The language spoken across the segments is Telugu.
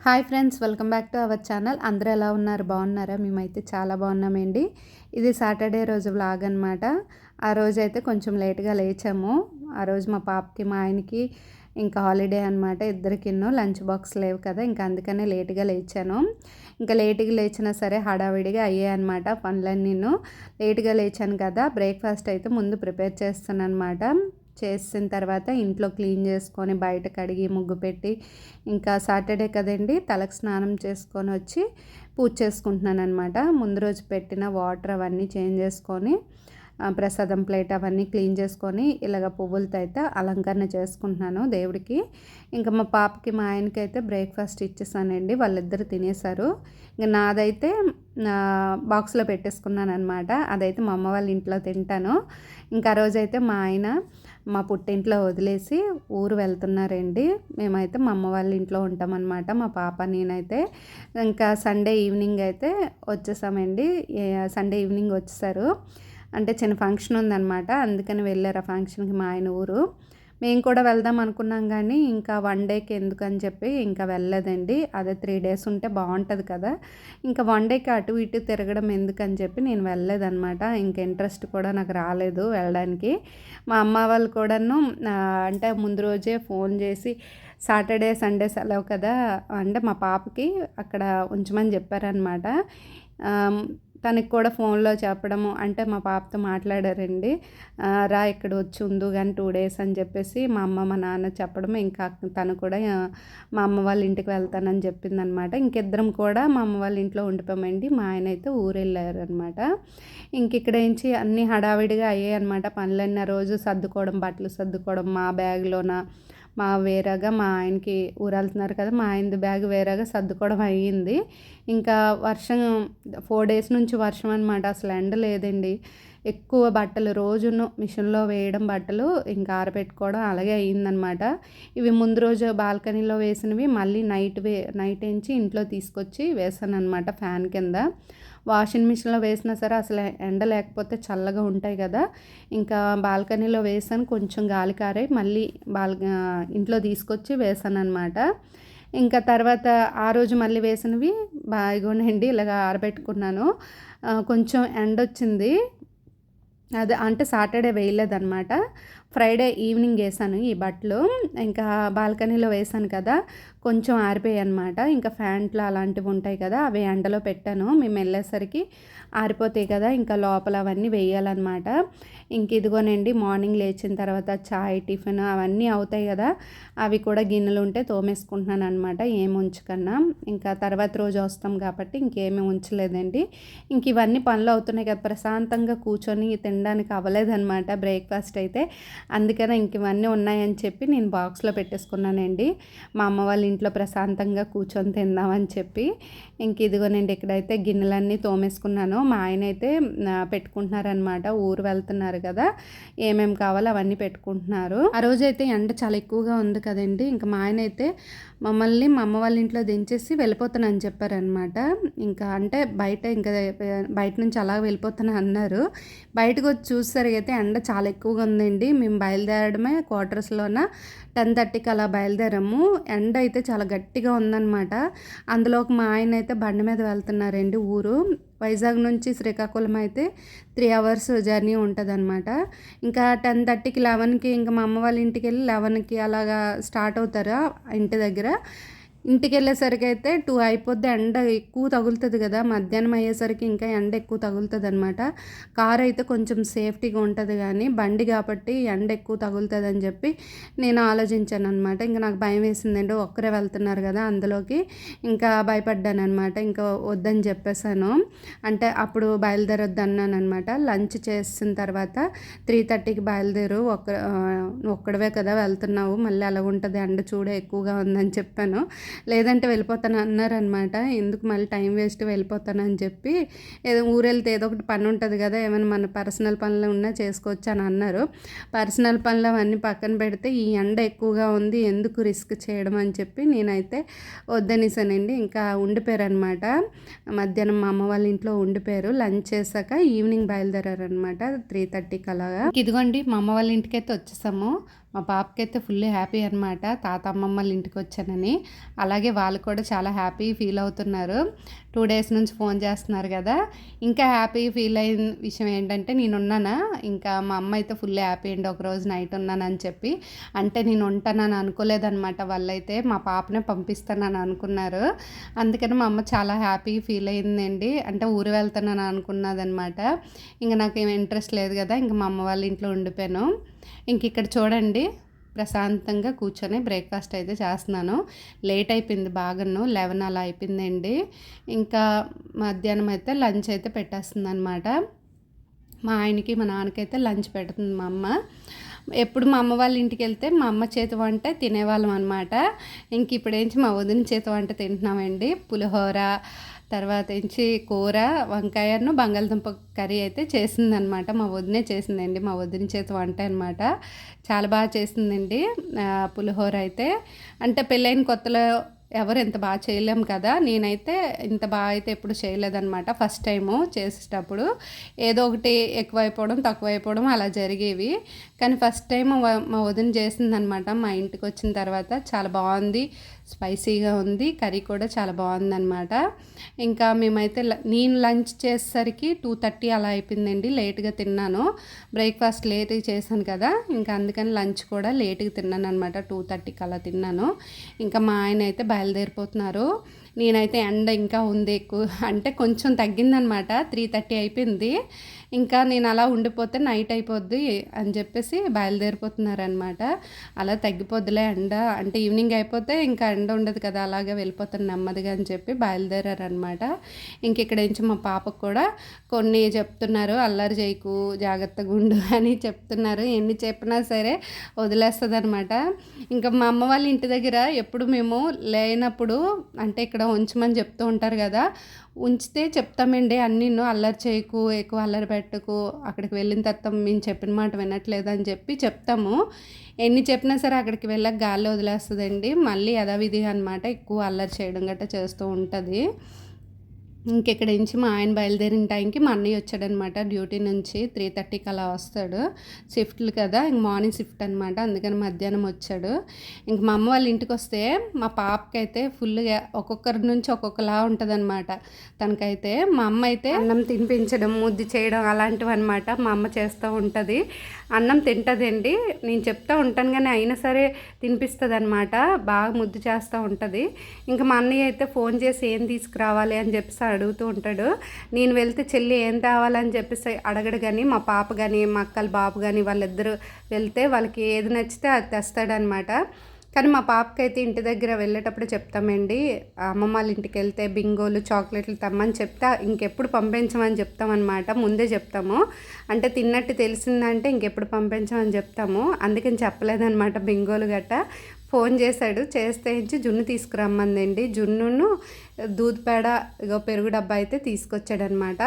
Hi friends, welcome back to our channel. అందరూ ఎలా ఉన్నారు? బాగున్నారా? మేమైతే చాలా బాగున్నామండి. ఇది సాటర్డే రోజు వ్లాగ్ అనమాట. ఆ రోజైతే కొంచెం లేట్గా లేచాము. ఆ రోజు మా పాపకి మా ఆయనకి ఇంకా హాలిడే అనమాట. ఇద్దరికిన్నో లంచ్ బాక్స్ లేవు కదా, ఇంకా అందుకనే లేట్గా లేచాను. ఇంకా లేట్గా లేచినా సరే హడావిడిగా అయ్యాయి అనమాట పనులన్నీను. లేట్గా లేచాను కదా, బ్రేక్ఫాస్ట్ అయితే ముందు ప్రిపేర్ చేస్తాను అనమాట. చేసిన తర్వాత ఇంట్లో క్లీన్ చేసుకొని బయట కడిగి ముగ్గు పెట్టి, ఇంకా సాటర్డే కదండి, తలకు స్నానం చేసుకొని వచ్చి పూజ చేసుకుంటున్నాను అనమాట. ముందు రోజు పెట్టిన వాటర్ అవన్నీ చేంజ్ చేసుకొని ప్రసాదం ప్లేట్ అవన్నీ క్లీన్ చేసుకొని ఇలాగ పువ్వులతో అయితే అలంకరణ చేసుకుంటున్నాను దేవుడికి. ఇంకా మా పాపకి మా ఆయనకి అయితే బ్రేక్ఫాస్ట్ ఇచ్చేసానండి, వాళ్ళిద్దరు తినేశారు. ఇంకా నాదైతే బాక్స్లో పెట్టేసుకున్నాను అనమాట. అదైతే మా అమ్మ వాళ్ళ ఇంట్లో తింటాను. ఇంకా ఆ రోజైతే మా ఆయన మా పుట్టింట్లో వదిలేసి ఊరు వెళ్తున్నారండి. మేమైతే మా అమ్మ వాళ్ళ ఇంట్లో ఉంటామన్నమాట, మా పాప నేనైతే. ఇంకా సండే ఈవినింగ్ అయితే వచ్చేసామండి. సండే ఈవినింగ్ వచ్చేసారు. అంటే చిన్న ఫంక్షన్ ఉందన్నమాట, అందుకని వెళ్ళారు ఆ ఫంక్షన్కి మా ఆయన ఊరు. మేము కూడా వెళ్దాం అనుకున్నాం కానీ ఇంకా 1 డేకి ఎందుకని చెప్పి ఇంకా వెళ్ళలేదండి. అదే 3 డేస్ ఉంటే బాగుంటుంది కదా, ఇంకా 1 డేకి అటు ఇటు తిరగడం ఎందుకని చెప్పి నేను వెళ్ళలేదన్నమాట. ఇంక ఇంట్రెస్ట్ కూడా నాకు రాలేదు వెళ్ళడానికి. మా అమ్మ వాళ్ళు కూడాను అంటే ముందు రోజే ఫోన్ చేసి సాటర్డే సండే సెలవు కదా అంటే మా పాపకి అక్కడ ఉంచమని చెప్పారనమాట. తనకి కూడా ఫోన్లో చెప్పడము, అంటే మా పాపతో మాట్లాడారండి. రా ఇక్కడ వచ్చి ఉండు కానీ 2 డేస్ అని చెప్పేసి మా అమ్మ మా నాన్న చెప్పడం, ఇంకా తను కూడా మా అమ్మ వాళ్ళ ఇంటికి వెళ్తానని చెప్పిందనమాట. ఇంకిద్దరం కూడా మా అమ్మ వాళ్ళ ఇంట్లో ఉండిపోయామండి. మా ఆయన అయితే ఊరు వెళ్ళారనమాట. ఇంక ఇక్కడ నుంచి అన్నీ హడావిడిగా అయ్యాయి అనమాట పనులన్నీ. ఆ రోజు సర్దుకోవడం, బట్టలు సర్దుకోవడం, మా బ్యాగ్లోన మా వేరేగా మా ఆయనకి ఊరు వెళ్తున్నారు కదా, మా ఆయనది బ్యాగ్ వేరేగా సర్దుకోవడం అయ్యింది. ఇంకా వర్షం 4 డేస్ నుంచి వర్షం అనమాట, అసలు ఎండ లేదండి. ఎక్కువ బట్టలు రోజును మిషన్లో వేయడం, బట్టలు ఇంకా ఆరబెట్టుకోవడం అలాగే అయ్యిందనమాట. ఇవి ముందు రోజు బాల్కనీలో వేసినవి మళ్ళీ నైట్ నుంచి ఇంట్లో తీసుకొచ్చి వేసాను అనమాట ఫ్యాన్ కింద. వాషింగ్ మిషన్లో వేసినా సరే అసలు ఎండ లేకపోతే చల్లగా ఉంటాయి కదా, ఇంకా బాల్కనీలో వేసాను. కొంచెం గాలి కారే మళ్ళీ ఇంట్లో తీసుకొచ్చి వేసాను అనమాట. ఇంకా తర్వాత ఆ రోజు మళ్ళీ వేసినవి బాగున్నాయండి, ఇలాగ ఆరబెట్టుకున్నాను. కొంచెం ఎండ వచ్చింది, అదే అంటే సాటర్డే వేయలేదన్నమాట, ఫ్రైడే ఈవినింగ్ వేసాను ఈ బట్టలు. ఇంకా బాల్కనీలో వేసాను కదా, కొంచెం ఆరిపోయాయి అనమాట. ఇంకా ఫ్యాంట్లు అలాంటివి ఉంటాయి కదా, అవి ఎండలో పెట్టాను. మేము వెళ్ళేసరికి ఆరిపోతాయి కదా, ఇంకా లోపల అవన్నీ వేయాలన్నమాట. ఇంక ఇదిగోనండి, మార్నింగ్ లేచిన తర్వాత చాయ్ టిఫిన్ అవన్నీ అవుతాయి కదా, అవి కూడా గిన్నెలు ఉంటే తోమేసుకుంటున్నాను అనమాట, ఏమి ఉంచకన్నా. ఇంకా తర్వాత రోజు వస్తాం కాబట్టి ఇంకేమీ ఉంచలేదండి. ఇంక ఇవన్నీ పనులు అవుతున్నాయి కదా, ప్రశాంతంగా కూర్చొని తినడానికి అవ్వలేదన్నమాట బ్రేక్ఫాస్ట్ అయితే. అందుకనే ఇంక ఇవన్నీ ఉన్నాయని చెప్పి నేను బాక్స్లో పెట్టేసుకున్నానండి, మా అమ్మ వాళ్ళ ఇంట్లో ప్రశాంతంగా కూర్చొని తిందామని చెప్పి. ఇంక ఇదిగోనండి, ఇక్కడైతే గిన్నెలన్నీ తోమేసుకున్నాను. మా ఆయన అయితే పెట్టుకుంటున్నారనమాట, ఊరు వెళ్తున్నారు కదా, ఏమేమి కావాలో అవన్నీ పెట్టుకుంటున్నారు. ఆ రోజైతే ఎండ చాలా ఎక్కువగా ఉంది కదండి, ఇంకా మా ఆయన అయితే మమ్మల్ని మా అమ్మ వాళ్ళ ఇంట్లో దించేసి వెళ్ళిపోతానని చెప్పారనమాట. ఇంకా అంటే బయట నుంచి అలా వెళ్ళిపోతాను అన్నారు. బయటకు వచ్చి చూసేసరికి అయితే ఎండ చాలా ఎక్కువగా ఉందండి. మేము బయలుదేరడమే క్వార్టర్స్లోన 10:30కి అలా బయలుదేరాము. ఎండ అయితే చాలా గట్టిగా ఉందన్నమాట. అందులోకి మా ఆయన అయితే బండి మీద వెళ్తున్నారండి ఊరు. వైజాగ్ నుంచి శ్రీకాకుళం అయితే 3 అవర్స్ జర్నీ ఉంటుందన్నమాట. ఇంకా 10:30కి 11కి ఇంకా మా అమ్మ వాళ్ళ ఇంటికి వెళ్ళి 11కి అలాగా స్టార్ట్ అవుతారా ఇంటి దగ్గర. ఇంటికి వెళ్ళేసరికి అయితే 2 అయిపోద్ది. ఎండ ఎక్కువ తగులుతుంది కదా, మధ్యాహ్నం అయ్యేసరికి ఇంకా ఎండ ఎక్కువ తగులుతుంది అనమాట. కారు అయితే కొంచెం సేఫ్టీగా ఉంటుంది కానీ బండి కాబట్టి ఎండ ఎక్కువ తగులుతుంది అని చెప్పి నేను ఆలోచించాను అనమాట. ఇంకా నాకు భయం వేసిందండి, ఒక్కరే వెళ్తున్నారు కదా, అందులోకి ఇంకా భయపడ్డాను అనమాట. ఇంకా వద్దని చెప్పేశాను, అంటే అప్పుడు బయలుదేరొద్దు అన్నాను అనమాట. లంచ్ చేసిన తర్వాత 3:30కి బయలుదేరు, ఒక్కడవే కదా వెళ్తున్నావు, మళ్ళీ అలా ఉంటుంది, ఎండ చూడ ఎక్కువగా ఉందని చెప్పాను. లేదంటే వెళ్ళిపోతాను అన్నారనమాట. ఎందుకు మళ్ళీ టైం వేస్ట్, వెళ్ళిపోతానని చెప్పి. ఏదో ఊరెళ్తే ఏదో ఒకటి పని ఉంటుంది కదా, ఏమైనా మన పర్సనల్ పనులు ఉన్నా చేసుకోవచ్చు అని అన్నారు. పర్సనల్ పనులు అవన్నీ పక్కన పెడితే ఈ ఎండ ఎక్కువగా ఉంది, ఎందుకు రిస్క్ చేయడం అని చెప్పి నేనైతే వద్దనేసానండి. ఇంకా ఉండిపోయారనమాట, మధ్యాహ్నం మా అమ్మ వాళ్ళ ఇంట్లో ఉండిపోయారు. లంచ్ చేశాక ఈవినింగ్ బయలుదేరారనమాట 3:30కి అలాగా. ఇదిగోండి మా అమ్మ వాళ్ళ ఇంటికి అయితే వచ్చేసాము. మా పాపకైతే ఫుల్ హ్యాపీ అనమాట, తాత అమ్మమ్మ వాళ్ళ ఇంటికి వచ్చానని. అలాగే వాళ్ళు కూడా చాలా హ్యాపీ ఫీల్ అవుతున్నారు. 2 డేస్ నుంచి ఫోన్ చేస్తున్నారు కదా. ఇంకా హ్యాపీ ఫీల్ అయిన విషయం ఏంటంటే నేనున్నానా, ఇంకా మా అమ్మ అయితే ఫుల్ హ్యాపీ అండి. ఒకరోజు నైట్ ఉన్నానని చెప్పి. అంటే నేను ఉంటానని అనుకోలేదన్నమాట వాళ్ళైతే, మా పాపనే పంపిస్తానని అనుకున్నారు. అందుకని మా అమ్మ చాలా హ్యాపీ ఫీల్ అయిందండి. అంటే ఊరు వెళ్తానని అనుకున్నదనమాట. ఇంకా నాకు ఏం ఇంట్రెస్ట్ లేదు కదా, ఇంకా మా అమ్మ వాళ్ళ ఇంట్లో ఉండిపోయాను. ఇంక ఇక్కడ చూడండి, ప్రశాంతంగా కూర్చొని బ్రేక్ఫాస్ట్ అయితే చేస్తున్నాను. లేట్ అయిపోయింది బాగాను, 11 అలా అయిపోయిందండి. ఇంకా మధ్యాహ్నం అయితే లంచ్ అయితే పెట్టేస్తుంది అనమాట. మా ఆయనకి మా నాన్నకైతే లంచ్ పెడుతుంది మా అమ్మ. ఎప్పుడు మా అమ్మ వాళ్ళ ఇంటికి వెళ్తే మా అమ్మ చేతి వంట తినేవాళ్ళం అనమాట. ఇంక ఇప్పుడేంచి మా వదిన చేతి వంట తింటున్నామండి. పులిహోర, తర్వాత ఏంచి కూర, వంకాయను బంగాళదుంప కర్రీ అయితే చేసిందనమాట. మా వదినే చేసిందండి, మా వదిన చేతి వంట అనమాట. చాలా బాగా చేసిందండి పులిహోర అయితే. అంటే పెళ్ళైన కొత్తలో ఎవరు ఎంత బాగా చేయలేము కదా, నేనైతే ఇంత బాగా అయితే ఎప్పుడు చేయలేదన్నమాట. ఫస్ట్ టైము చేసేటప్పుడు ఏదో ఒకటి ఎక్కువైపోవడం తక్కువైపోవడం అలా జరిగేవి. కానీ ఫస్ట్ టైం మా వదిన చేసిందనమాట. మా ఇంటికి వచ్చిన తర్వాత చాలా బాగుంది, స్పైసీగా ఉంది, కర్రీ కూడా చాలా బాగుందన్నమాట. ఇంకా మేమైతే నేను లంచ్ చేసేసరికి 2:30 అలా అయిపోయిందండి. లేట్గా తిన్నాను, బ్రేక్ఫాస్ట్ లేట్గా చేశాను కదా, ఇంకా అందుకని లంచ్ కూడా లేట్గా తిన్నాను అనమాట. 2:30కి అలా తిన్నాను. ఇంకా మా ఆయన అయితే బయలుదేరిపోతున్నారు. నేనైతే ఎండ ఇంకా ఉంది ఎక్కువ, అంటే కొంచెం తగ్గిందనమాట. 3:30 అయిపోయింది. ఇంకా నేను అలా ఉండిపోతే నైట్ అయిపోద్ది అని చెప్పేసి బయలుదేరిపోతున్నారనమాట. అలా తగ్గిపోద్దులే ఎండ, అంటే ఈవినింగ్ అయిపోతే ఇంకా ఎండ ఉండదు కదా, అలాగే వెళ్ళిపోతాను నెమ్మదిగా అని చెప్పి బయలుదేరారనమాట. ఇంక ఇక్కడ నుంచి మా పాపకు కూడా కొన్ని చెప్తున్నారు, అల్లరి చేయకు, జాగ్రత్తగా ఉండు అని చెప్తున్నారు. ఎన్ని చెప్పినా సరే వదిలేస్తుంది అనమాట. ఇంకా మా అమ్మ వాళ్ళ ఇంటి దగ్గర ఎప్పుడు మేము లేనప్పుడు, అంటే ఇక్కడ ఉంచమని చెప్తూ ఉంటారు కదా, ఉంచితే చెప్తామండి అన్నీ, అల్లరి చేయకు, ఎక్కువ అల్లరి పెట్టకు, అక్కడికి వెళ్ళిన తర్వాత మేము చెప్పిన మాట వినట్లేదు అని చెప్పి చెప్తాము. ఎన్ని చెప్పినా సరే అక్కడికి వెళ్ళక గాల్లో వదిలేస్తుందండి. మళ్ళీ యథావిధిగా అనమాట ఎక్కువ అల్లరి చేయడం గట్రా చేస్తూ ఉంటుంది. ఇంకెక్కడి నుంచి మా ఆయన బయలుదేరిన టైంకి మా అన్నయ్య వచ్చాడనమాట డ్యూటీ నుంచి. 3:30కి అలా వస్తాడు. షిఫ్ట్లు కదా, ఇంక మార్నింగ్ షిఫ్ట్ అనమాట, అందుకని మధ్యాహ్నం వచ్చాడు. ఇంక మా అమ్మ వాళ్ళ ఇంటికి వస్తే మా పాపకైతే ఫుల్గా ఒక్కొక్కరి నుంచి ఒక్కొక్కలా ఉంటుందన్నమాట. తనకైతే మా అమ్మ అయితే అన్నం తినిపించడం, ముద్దు చేయడం అలాంటివి అనమాట మా అమ్మ చేస్తూ ఉంటుంది. అన్నం తింటుందండి, నేను చెప్తూ ఉంటాను కానీ అయినా సరే తినిపిస్తుంది అనమాట. బాగా ముద్దు చేస్తూ ఉంటుంది. ఇంకా మా అన్నయ్య అయితే ఫోన్ చేసి ఏం తీసుకురావాలి అని చెప్పేసి అడుగుతూ ఉంటాడు. నేను వెళ్తే చెల్లి ఏం తేవాలని చెప్పేసి అడగడు, కానీ మా పాప కానీ మా అక్కల బాబు కానీ వాళ్ళిద్దరూ వెళ్తే వాళ్ళకి ఏది నచ్చితే అది తెస్తాడనమాట. కానీ మా పాపకైతే ఇంటి దగ్గర వెళ్ళేటప్పుడు చెప్తామండి, అమ్మమ్మ వాళ్ళ ఇంటికి వెళ్తే బింగోలు, చాక్లెట్లు తెమ్మని చెప్తా, ఇంకెప్పుడు పంపించమని చెప్తామన్నమాట. ముందే చెప్తాము, అంటే తిన్నట్టు తెలిసిందంటే ఇంకెప్పుడు పంపించమని చెప్తాము. అందుకని చెప్పలేదన్నమాట బింగోలు గట్ట. ఫోన్ చేశాడు, చేస్తే ఇచ్చి జున్ను తీసుకురమ్మందండి. జున్నును దూద్ పేడ, ఇగో పెరుగు డబ్బా అయితే తీసుకొచ్చాడనమాట.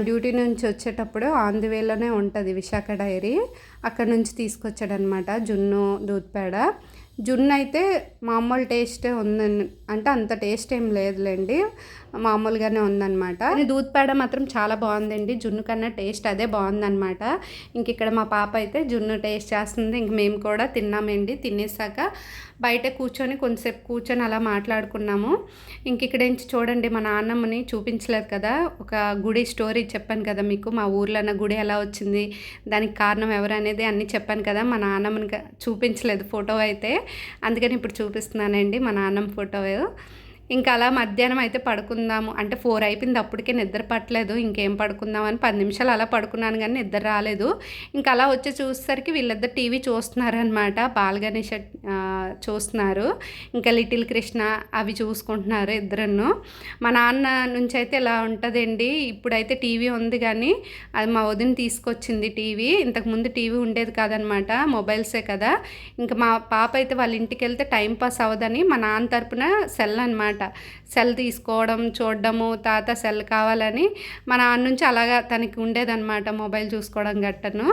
డ్యూటీ నుంచి వచ్చేటప్పుడు ఆన్ ది వేలోనే ఉంటుంది విశాఖ డైరీ, అక్కడ నుంచి తీసుకొచ్చాడనమాట జున్ను, దూద్ పేడ. జున్ను అయితే మామూలు టేస్టే ఉందని, అంటే అంత టేస్ట్ ఏం లేదులేండి, మామూలుగానే ఉందన్నమాట. కానీ దూద్ పేడ మాత్రం చాలా బాగుందండి, జున్ను కన్నా టేస్ట్ అదే బాగుందన్నమాట. ఇంక ఇక్కడ మా పాప అయితే జున్ను టేస్ట్ చేస్తుంది. ఇంక మేము కూడా తిన్నామండి. తినేసాక బయట కూర్చొని కొంతసేపు కూర్చొని అలా మాట్లాడుకున్నాము. ఇంక ఇక్కడ నుంచి చూడండి, మా నాన్నమ్మని చూపించలేదు కదా, ఒక గుడి స్టోరీ చెప్పాను కదా మీకు, మా ఊర్లో గుడి ఎలా వచ్చింది, దానికి కారణం ఎవరు అనేది అన్నీ చెప్పాను కదా. మా నాన్నమ్మని చూపించలేదు ఫోటో అయితే, అందుకని ఇప్పుడు చూపిస్తున్నానండి మా నాన్నమ్మ ఫోటో. ఇంకా అలా మధ్యాహ్నం అయితే పడుకుందాము అంటే 4 అయిపోయింది, అప్పటికే నిద్ర పట్టలేదు. ఇంకేం పడుకుందామని 10 నిమిషాలు అలా పడుకున్నాను కానీ నిద్ర రాలేదు. ఇంకా అలా వచ్చి చూసేసరికి వీళ్ళిద్దరు టీవీ చూస్తున్నారనమాట, బాలగణేష్ చూస్తున్నారు, ఇంకా లిటిల్ కృష్ణ అవి చూసుకుంటున్నారు ఇద్దరును. మా నాన్న నుంచి అయితే ఇలా ఉంటుందండి. ఇప్పుడైతే టీవీ ఉంది కానీ అది మా వదిన తీసుకొచ్చింది టీవీ. ఇంతకుముందు టీవీ ఉండేది కాదనమాట, మొబైల్సే కదా. ఇంకా మా పాప అయితే వాళ్ళ ఇంటికి వెళ్తే టైంపాస్ అవ్వదని మా నాన్న తరపున సెల్ అనమాట, సెల్ తీసుకోవడం చూడడము తాత సెల్ కావాలని మా నాన్న నుంచి అలాగా తనకి ఉండేదన్నమాట మొబైల్ చూసుకోవడం గట్టను.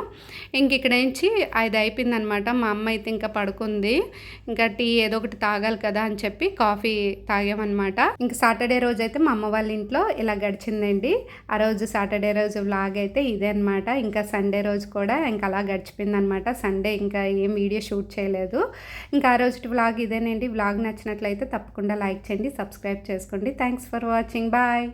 ఇంక ఇక్కడ నుంచి 5 అయిపోయిందనమాట. మా అమ్మ అయితే ఇంకా పడుకుంది. ఇంకా టీ ఏదో ఒకటి తాగాలి కదా అని చెప్పి కాఫీ తాగామన్నమాట. ఇంక సాటర్డే రోజు అయితే మా అమ్మ వాళ్ళ ఇంట్లో ఇలా గడిచిందండి. ఆ రోజు సాటర్డే రోజు వ్లాగ్ అయితే ఇదే అనమాట. ఇంకా సండే రోజు కూడా ఇంకా అలా గడిచిపోయిందనమాట. సండే ఇంకా ఏం వీడియో షూట్ చేయలేదు. ఇంకా ఆ రోజు వ్లాగ్ ఇదేనండి. వ్లాగ్ నచ్చినట్లయితే తప్పకుండా లైక్ చేయండి, సబ్స్క్రైబ్ చేసుకోండి. Thanks for watching. బాయ్.